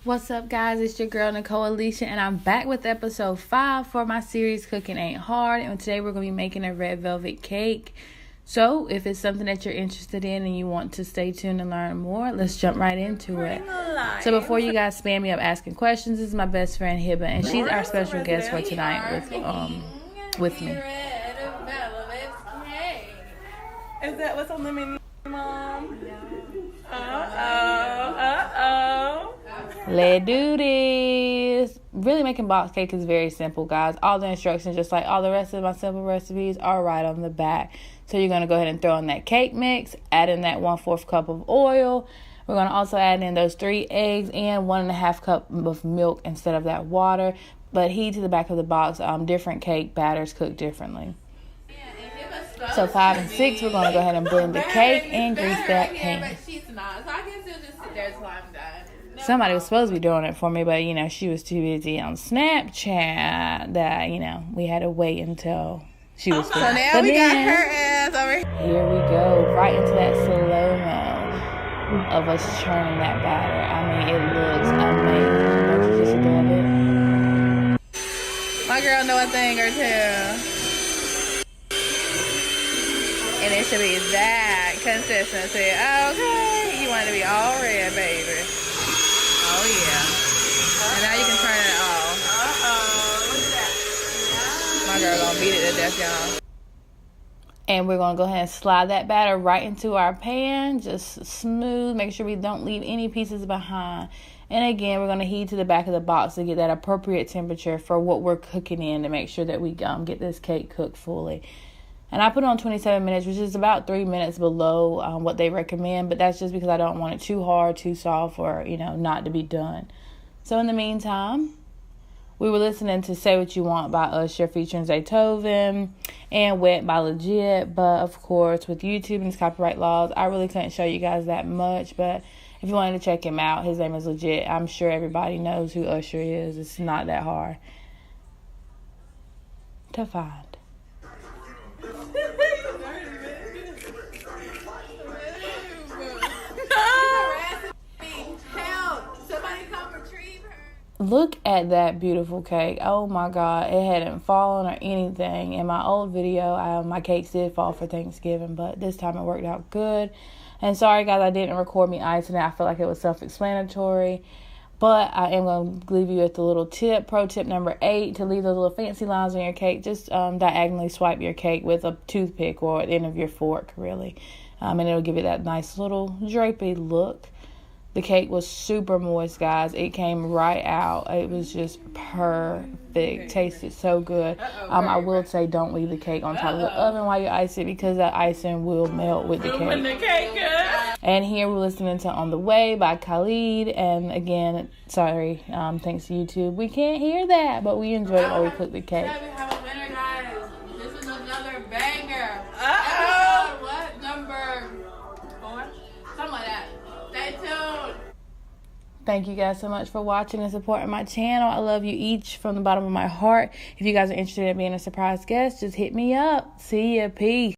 What's up, guys? It's your girl Nicole Alicia, and I'm back with episode 5 for my series Cooking Ain't Hard. And today we're going to be making a red velvet cake. So if it's something that you're interested in and you want to stay tuned and learn more, let's jump right into it. So before you guys spam me up asking questions, this is my best friend Hiba, and she's our special guest for tonight with me. Is that what's on the menu, Mom? Let's do this. Really, making box cake is very simple, guys. All the instructions, just like all the rest of my simple recipes, are right on the back. So you're going to go ahead and throw in that cake mix, add in that 1/4 cup of oil. We're going to also add in those 3 eggs and 1.5 cup of milk instead of that water. But heat to the back of the box. Different cake batters cook differently. So 5 and 6, we're going to go ahead and blend the cake and grease that pan. But she's not, so I guess you'll just sit there till I'm done. Somebody was supposed to be doing it for me, but, she was too busy on Snapchat that, we had to wait until she was finished. So now we got her ass over here. Here we go, right into that slow-mo of us churning that batter. I mean, it looks amazing. Don't you just love it? My girl know a thing or two. And it should be that consistency. Okay. You want it to be all red, baby. Oh, yeah. And now you can turn it off. My girl gonna beat it to death, y'all. And we're going to go ahead and slide that batter right into our pan. Just smooth. Make sure we don't leave any pieces behind. And again, we're going to heat to the back of the box to get that appropriate temperature for what we're cooking in to make sure that we get this cake cooked fully. And I put it on 27 minutes, which is about 3 minutes below what they recommend. But that's just because I don't want it too hard, too soft, or, not to be done. So in the meantime, we were listening to Say What You Want by Usher featuring Zaytoven and Wet by Legit. But, of course, with YouTube and its copyright laws, I really couldn't show you guys that much. But if you wanted to check him out, his name is Legit. I'm sure everybody knows who Usher is. It's not that hard to find. Look at that beautiful cake. Oh my God, it hadn't fallen or anything. In my old video, my cakes did fall for Thanksgiving, but this time it worked out good. And sorry guys, I didn't record me icing it. I feel like it was self-explanatory. But I am going to leave you with the little tip, pro tip number 8, to leave those little fancy lines on your cake. Just diagonally swipe your cake with a toothpick or the end of your fork, really. And it'll give it that nice little drapey look. The cake was super moist, guys. It came right out. It was just perfect. Tasted so good. I will say don't leave the cake on top of the oven while you ice it, because that icing will melt with the cake. And here we're listening to On the Way by Khalid. And again, sorry, thanks to YouTube, we can't hear that, but we enjoyed it while we cooked the cake. We have a winner, guys. This is another banger. What? Number 4? Something like that. Stay tuned. Thank you guys so much for watching and supporting my channel. I love you each from the bottom of my heart. If you guys are interested in being a surprise guest, just hit me up. See ya. Peace.